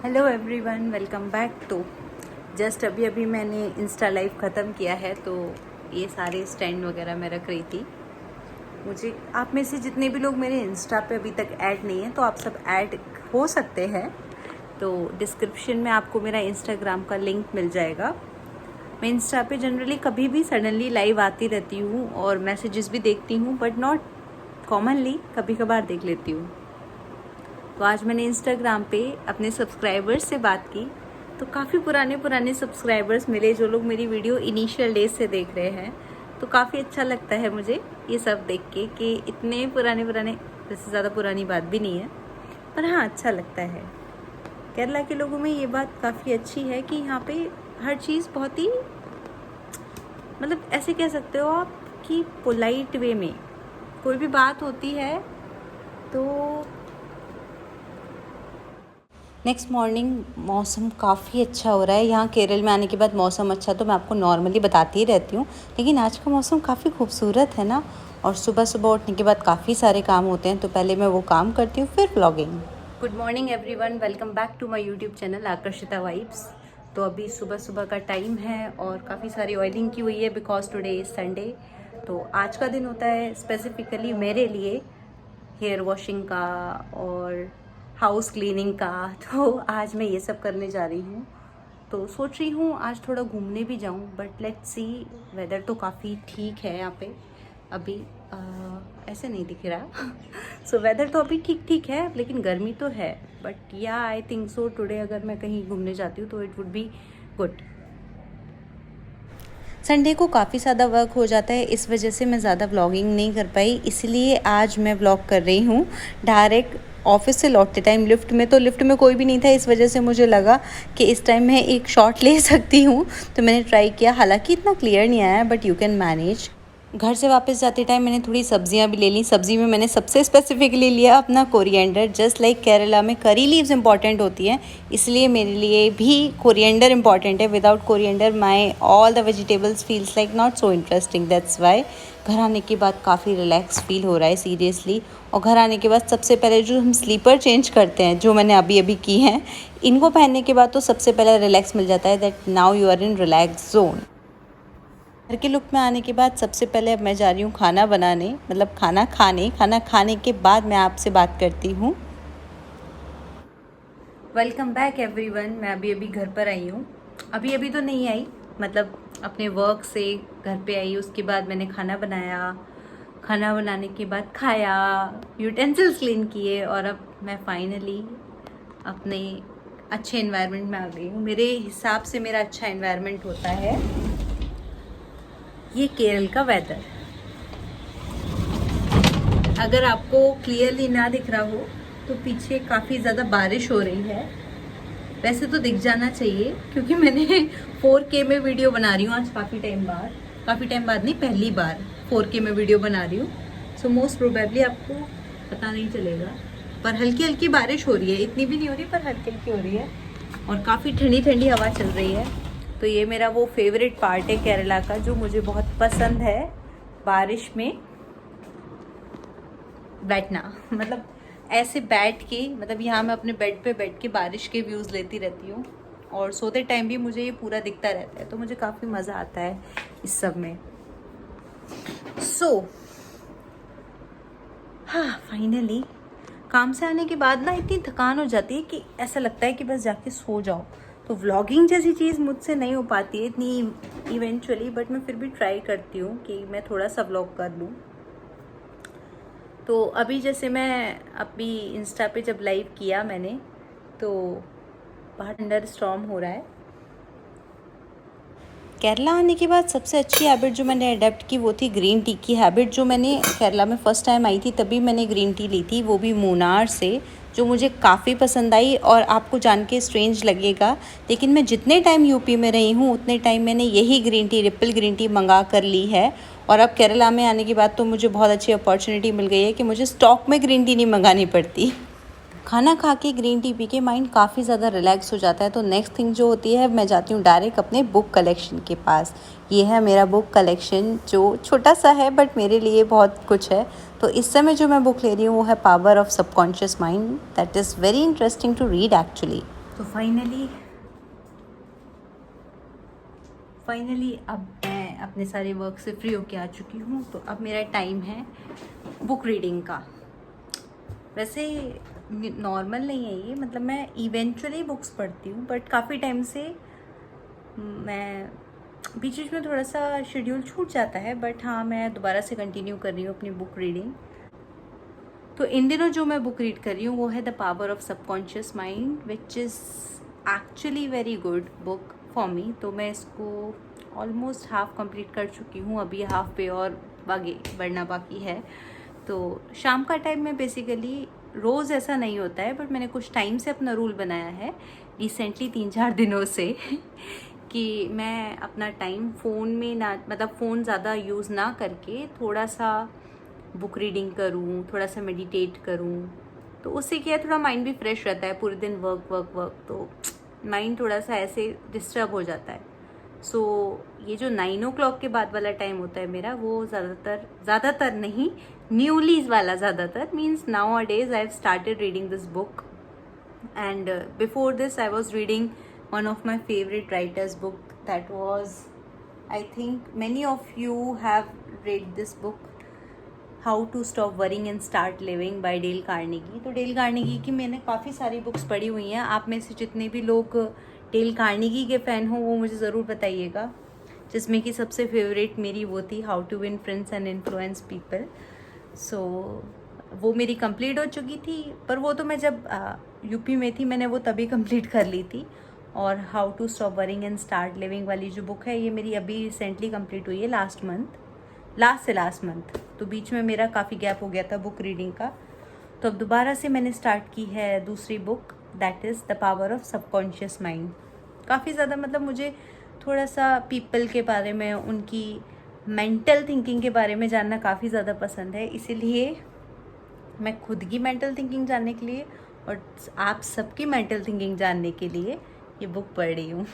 Hello everyone, welcome back. तो just अभी मैंने इंस्टा लाइव ख़त्म किया है, तो ये सारे स्टैंड वगैरह मैं रख रही थी। मुझे आप में से जितने भी लोग मेरे इंस्टा पे अभी तक ऐड नहीं हैं, तो आप सब ऐड हो सकते हैं। तो डिस्क्रिप्शन में आपको मेरा इंस्टाग्राम का लिंक मिल जाएगा। मैं इंस्टा पे जनरली कभी भी सडनली लाइव आती रहती हूँ और मैसेजेस भी देखती हूँ, बट नॉट कॉमनली, कभी कभार देख लेती हूँ। तो आज मैंने इंस्टाग्राम पे अपने सब्सक्राइबर्स से बात की, तो काफ़ी पुराने सब्सक्राइबर्स मिले जो लोग मेरी वीडियो इनिशियल डेज से देख रहे हैं। तो काफ़ी अच्छा लगता है मुझे ये सब देख के कि इतने पुराने, वैसे ज़्यादा पुरानी बात भी नहीं है, पर हाँ अच्छा लगता है। केरला के लोगों में ये बात काफ़ी अच्छी है कि यहाँ पे हर चीज़ बहुत ही, मतलब ऐसे कह सकते हो आप कि पोलाइट वे में कोई भी बात होती है। तो नेक्स्ट मॉर्निंग मौसम काफ़ी अच्छा हो रहा है। यहाँ केरल में आने के बाद मौसम अच्छा तो मैं आपको नॉर्मली बताती ही रहती हूँ, लेकिन आज का मौसम काफ़ी खूबसूरत है ना। और सुबह सुबह उठने के बाद काफ़ी सारे काम होते हैं, तो पहले मैं वो काम करती हूँ, फिर vlogging. Good morning everyone, welcome back to my YouTube channel Akarshita vibes. तो अभी सुबह सुबह का टाइम है और काफ़ी सारी ऑयलिंग की हुई है बिकॉज टुडे इज़ संडे। तो आज का दिन होता है स्पेसिफिकली मेरे लिए हेयर वॉशिंग का और हाउस क्लीनिंग का। तो आज मैं ये सब करने जा रही हूँ। तो सोच रही हूँ आज थोड़ा घूमने भी जाऊँ, बट लेट्स सी। वेदर तो काफ़ी ठीक है यहाँ पे अभी, ऐसे नहीं दिख रहा। सो वेदर तो अभी ठीक ठीक है, लेकिन गर्मी तो है। बट या आई थिंक सो टुडे अगर मैं कहीं घूमने जाती हूँ तो it would be good. Sunday को काफ़ी ज़्यादा वर्क हो जाता है, इस वजह से मैं ज़्यादा व्लॉगिंग नहीं कर पाई, इसलिए आज मैं व्लॉग कर रही हूँ डायरेक्ट ऑफिस से लौटते टाइम। लिफ्ट में कोई भी नहीं था, इस वजह से मुझे लगा कि इस टाइम मैं एक शॉट ले सकती हूँ, तो मैंने ट्राई किया। हालांकि इतना क्लियर नहीं आया, बट यू कैन मैनेज। घर से वापस जाते टाइम मैंने थोड़ी सब्जियां भी ले ली। सब्जी में मैंने सबसे स्पेसिफिकली लिया अपना कोरिएंडर। जस्ट लाइक केरला में करी लीव्स इंपॉर्टेंट होती हैं, इसलिए मेरे लिए भी कोरिएंडर इंपॉर्टेंट है। Without coriander my all the vegetables feels like not so interesting. That's why घर आने के बाद काफ़ी रिलैक्स फील हो रहा है सीरियसली। और घर आने के बाद सबसे पहले जो हम स्लीपर चेंज करते हैं, जो मैंने अभी की हैं, इनको पहनने के बाद तो सबसे पहले रिलैक्स मिल जाता है। That now you are in relax zone. घर के लुक में आने के बाद सबसे पहले अब मैं जा रही हूँ खाना बनाने, मतलब खाना खाने के बाद मैं आपसे बात करती हूँ। Welcome back everyone. मैं अभी घर पर आई हूँ। अभी तो नहीं आई, मतलब अपने वर्क से घर पे आई। उसके बाद मैंने खाना बनाया, खाना बनाने के बाद खाया, यूटेंसिल्स क्लीन किए, और अब मैं फाइनली अपने अच्छे एनवायरनमेंट में आ गई हूँ। मेरे हिसाब से मेरा अच्छा एनवायरनमेंट होता है ये केरल का वेदर। अगर आपको क्लियरली ना दिख रहा हो तो पीछे काफ़ी ज़्यादा बारिश हो रही है। वैसे तो दिख जाना चाहिए, क्योंकि मैंने 4K में वीडियो बना रही हूँ आज काफ़ी टाइम बाद नहीं, पहली बार 4K में वीडियो बना रही हूँ। सो मोस्ट प्रोबेबली आपको पता नहीं चलेगा, पर हल्की हल्की बारिश हो रही है। इतनी भी नहीं हो रही, पर हल्की हल्की हो रही है, और काफ़ी ठंडी ठंडी हवा चल रही है। तो ये मेरा वो फेवरेट पार्ट है केरला का, जो मुझे बहुत पसंद है, बारिश में बैठना। मतलब ऐसे बैठ के, मतलब यहाँ मैं अपने बेड पे बैठ के बारिश के व्यूज़ लेती रहती हूँ, और सोते टाइम भी मुझे ये पूरा दिखता रहता है, तो मुझे काफ़ी मज़ा आता है इस सब में। हाँ, फाइनली काम से आने के बाद ना इतनी थकान हो जाती है कि ऐसा लगता है कि बस जाके सो जाओ। तो व्लॉगिंग जैसी चीज़ मुझसे नहीं हो पाती है इतनी इवेंचुअली, बट मैं फिर भी ट्राई करती हूँ कि मैं थोड़ा सा व्लॉग कर लूँ। तो अभी जैसे मैं अभी इंस्टा पे जब लाइव किया मैंने, तो बाहर थंडर स्टॉर्म हो रहा है। केरला आने के बाद सबसे अच्छी हैबिट जो मैंने अडेप्ट की वो थी ग्रीन टी की हैबिट। जो मैंने केरला में फ़र्स्ट टाइम आई थी तभी मैंने ग्रीन टी ली थी, वो भी मूनार से, जो मुझे काफ़ी पसंद आई। और आपको जान के स्ट्रेंज लगेगा, लेकिन मैं जितने टाइम यूपी में रही हूँ उतने टाइम मैंने यही green tea, ripple green tea मंगा कर ली है। और अब केरला में आने के बाद तो मुझे बहुत अच्छी अपॉर्चुनिटी मिल गई है कि मुझे स्टॉक में ग्रीन टी नहीं मंगानी पड़ती। खाना खा के ग्रीन टी पी के माइंड काफ़ी ज़्यादा रिलैक्स हो जाता है। तो नेक्स्ट थिंग जो होती है, मैं जाती हूँ डायरेक्ट अपने बुक कलेक्शन के पास। ये है मेरा बुक कलेक्शन, जो छोटा सा है बट मेरे लिए बहुत कुछ है। तो इस समय जो मैं बुक ले रही हूँ वो है power of subconscious mind. That is very interesting to read actually. तो फाइनली अब मैं अपने सारे वर्क से फ्री होके आ चुकी हूँ। तो अब मेरा टाइम है बुक रीडिंग का। वैसे नॉर्मल नहीं है ये, मतलब मैं इवेंचुअली बुक्स पढ़ती हूँ, बट काफ़ी टाइम से मैं बीच बीच में थोड़ा सा शेड्यूल छूट जाता है, बट हाँ मैं दोबारा से कंटिन्यू कर रही हूँ अपनी बुक रीडिंग। तो इन दिनों जो मैं बुक रीड कर रही हूँ वो है the power of subconscious mind, which is actually very good book for me. तो मैं इसको ऑलमोस्ट हाफ कंप्लीट कर चुकी हूँ, अभी हाफ पे और आगे बढ़ना बाकी है। तो शाम का टाइम में बेसिकली, रोज़ ऐसा नहीं होता है, बट मैंने कुछ टाइम से अपना रूल बनाया है रिसेंटली 3-4 दिनों से कि मैं अपना टाइम फ़ोन में ना, मतलब फ़ोन ज़्यादा यूज़ ना करके थोड़ा सा बुक रीडिंग करूँ, थोड़ा सा मेडिटेट करूँ। तो उससे क्या है, थोड़ा माइंड भी फ्रेश रहता है। पूरे दिन वर्क वर्क वर्क तो माइंड थोड़ा सा ऐसे डिस्टर्ब हो जाता है। सो ये जो 9 o'clock के बाद वाला टाइम होता है मेरा, वो ज़्यादातर नहीं, न्यूली वाला ज़्यादातर, means now a days I have started reading this book. And before this I was reading one of my favorite writers book, that was, I think many of you have read this book, How to Stop Worrying and Start Living by Dale Carnegie. तो Dale Carnegie की मैंने काफ़ी सारी books पढ़ी हुई हैं। आप में से जितने भी लोग डेल कार्नेगी के फ़ैन हो वो मुझे ज़रूर बताइएगा, जिसमें कि सबसे फेवरेट मेरी वो थी how to win friends and influence people. So वो मेरी कंप्लीट हो चुकी थी, पर वो तो मैं जब यूपी में थी मैंने वो तभी कंप्लीट कर ली थी। और how to stop worrying and start living वाली जो बुक है, ये मेरी अभी रिसेंटली कंप्लीट हुई है, लास्ट मंथ। तो बीच में मेरा काफ़ी गैप हो गया था बुक रीडिंग का। तो अब दोबारा से मैंने स्टार्ट की है दूसरी book, that is the power of subconscious mind. काफ़ी ज़्यादा मतलब मुझे थोड़ा सा पीपल के बारे में, उनकी मेंटल थिंकिंग के बारे में जानना काफ़ी ज़्यादा पसंद है। इसीलिए मैं खुद की मेंटल थिंकिंग जानने के लिए और आप सबकी मेंटल थिंकिंग जानने के लिए ये बुक पढ़ रही हूँ।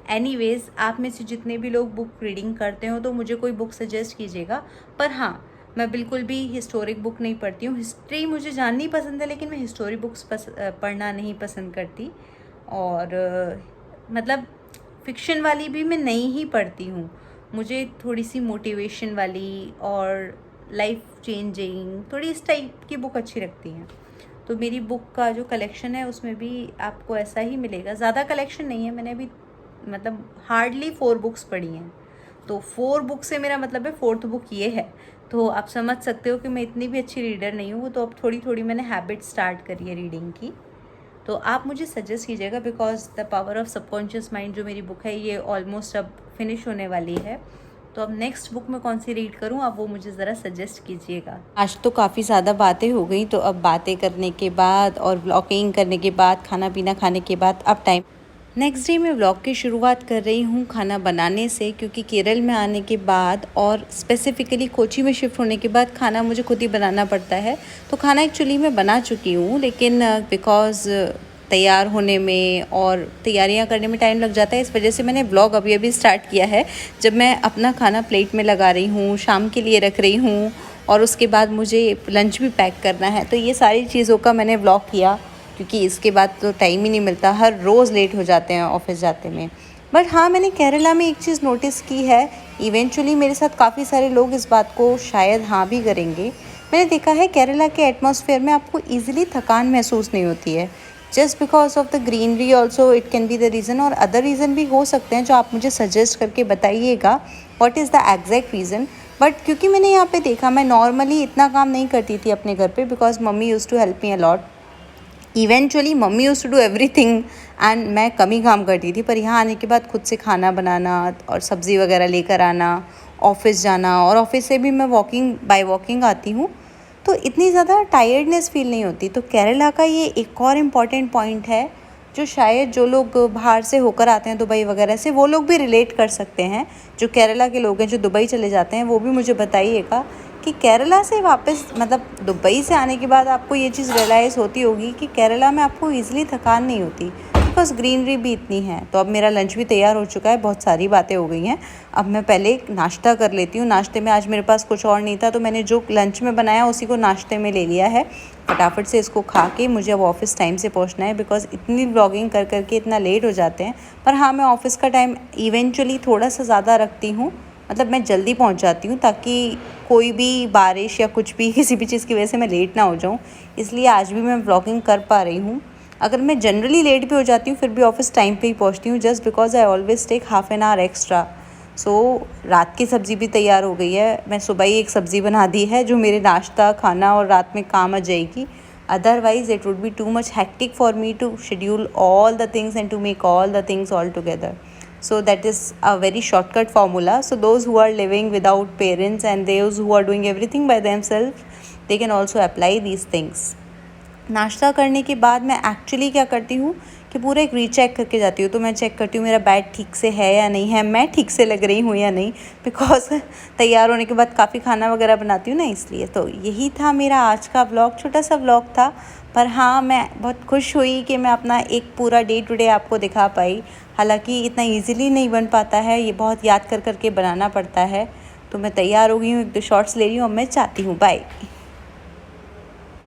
एनीवेज, आप में से जितने भी लोग बुक रीडिंग करते हो तो मुझे कोई बुक सजेस्ट कीजिएगा। पर हाँ, मैं बिल्कुल भी हिस्टोरिक बुक नहीं पढ़ती हूँ। हिस्ट्री मुझे जाननी पसंद है, लेकिन मैं हिस्टोरी बुक्स पढ़ना नहीं पसंद करती। और मतलब फिक्शन वाली भी मैं नहीं ही पढ़ती हूँ। मुझे थोड़ी सी मोटिवेशन वाली और लाइफ चेंजिंग, थोड़ी इस टाइप की बुक अच्छी लगती हैं। तो मेरी बुक का जो कलेक्शन है उसमें भी आपको ऐसा ही मिलेगा। ज़्यादा कलेक्शन नहीं है, मैंने अभी मतलब हार्डली 4 बुक्स पढ़ी हैं। तो 4 बुक से मेरा मतलब है 4th बुक ये है। तो आप समझ सकते हो कि मैं इतनी भी अच्छी रीडर नहीं हूँ। तो अब थोड़ी थोड़ी मैंने हैबिट स्टार्ट करी है रीडिंग की। तो आप मुझे सजेस्ट कीजिएगा, because the power of subconscious mind जो मेरी बुक है ये ऑलमोस्ट अब फिनिश होने वाली है। तो अब नेक्स्ट बुक में कौन सी रीड करूं, आप वो मुझे ज़रा सजेस्ट कीजिएगा। आज तो काफ़ी ज़्यादा बातें हो गई, तो अब बातें करने के बाद और व्लॉगिंग करने के बाद, खाना पीना खाने के बाद, अब टाइम नेक्स्ट डे में व्लॉग की शुरुआत कर रही हूँ खाना बनाने से। क्योंकि केरल में आने के बाद और स्पेसिफ़िकली कोची में शिफ्ट होने के बाद खाना मुझे खुद ही बनाना पड़ता है। तो खाना एक्चुअली मैं बना चुकी हूँ, लेकिन बिकॉज़ तैयार होने में और तैयारियां करने में टाइम लग जाता है, इस वजह से मैंने व्लॉग अभी स्टार्ट किया है। जब मैं अपना खाना प्लेट में लगा रही हूँ, शाम के लिए रख रही हूँ, और उसके बाद मुझे लंच भी पैक करना है। तो ये सारी चीज़ों का मैंने व्लॉग किया, क्योंकि इसके बाद तो टाइम ही नहीं मिलता, हर रोज़ लेट हो जाते हैं ऑफिस जाते में। बट हाँ, मैंने केरला में एक चीज़ नोटिस की है, इवेंचुअली मेरे साथ काफ़ी सारे लोग इस बात को शायद हाँ भी करेंगे। मैंने देखा है केरला के एटमॉस्फेयर में आपको ईजिली थकान महसूस नहीं होती है। Just because of the greenery also it can be the reason, और अदर रीज़न भी हो सकते हैं जो आप मुझे सजेस्ट करके बताइएगा what is the exact reason. But क्योंकि मैंने यहाँ पे देखा, मैं नॉर्मली इतना काम नहीं करती थी अपने घर पे, because mummy used to help me a lot. Eventually mummy used to do everything and मैं कम ही काम करती थी। पर यहाँ आने के बाद खुद से खाना बनाना और सब्ज़ी वगैरह लेकर आना, ऑफिस जाना, और ऑफिस से भी मैं बाय वॉकिंग आती हूँ, तो इतनी ज़्यादा टायर्डनेस फील नहीं होती। तो केरला का ये एक और इम्पॉर्टेंट पॉइंट है, जो शायद जो लोग बाहर से होकर आते हैं दुबई वगैरह से, वो लोग भी रिलेट कर सकते हैं। जो केरला के लोग हैं जो दुबई चले जाते हैं, वो भी मुझे बताइएगा कि केरला से वापस, मतलब दुबई से आने के बाद आपको ये चीज़ रियलाइज़ होती होगी कि केरला में आपको ईज़िली थकान नहीं होती, बिकॉज ग्रीनरी भी इतनी है। तो अब मेरा लंच भी तैयार हो चुका है, बहुत सारी बातें हो गई हैं। अब मैं पहले नाश्ता कर लेती हूँ। नाश्ते में आज मेरे पास कुछ और नहीं था, तो मैंने जो लंच में बनाया उसी को नाश्ते में ले लिया है। फटाफट से इसको खा के मुझे अब ऑफ़िस टाइम से पहुंचना है, बिकॉज़ इतनी व्लॉगिंग कर कर के इतना लेट हो जाते हैं। पर हाँ, मैं ऑफ़िस का टाइम इवेंचुअली थोड़ा सा ज़्यादा रखती हूँ, मतलब मैं जल्दी पहुंच जाती हूँ ताकि कोई भी बारिश या कुछ भी किसी भी चीज़ की वजह से मैं लेट ना हो जाऊँ। इसलिए आज भी मैं व्लॉगिंग कर पा रही हूँ। अगर मैं जनरली लेट भी हो जाती हूँ फिर भी ऑफ़िस टाइम पे ही पहुँचती हूँ, just because I always take half an hour extra. रात की सब्ज़ी भी तैयार हो गई है। मैं सुबह ही एक सब्ज़ी बना दी है जो मेरे नाश्ता, खाना और रात में काम आ जाएगी। Otherwise it would be too much hectic for me to schedule all the things and to make all the things all together. So that is a very shortcut formula. So those who are living without parents and those who are doing everything by themselves, they can also apply these things. नाश्ता करने के बाद मैं actually क्या करती हूँ कि पूरा एक रीचेक करके जाती हूँ। तो मैं चेक करती हूँ मेरा बैग ठीक से है या नहीं है, मैं ठीक से लग रही हूँ या नहीं, बिकॉज तैयार होने के बाद काफ़ी खाना वगैरह बनाती हूँ ना, इसलिए। तो यही था मेरा आज का व्लॉग, छोटा सा व्लॉग था। पर हाँ, मैं बहुत खुश हुई कि मैं अपना एक पूरा डे टू डे आपको दिखा पाई। हालांकि इतना ईज़िली नहीं बन पाता है, ये बहुत याद कर कर के बनाना पड़ता है। तो मैं तैयार हो गई हूँ, 1-2 शॉर्ट्स ले रही हूँ, अब मैं चाहती हूँ बाय।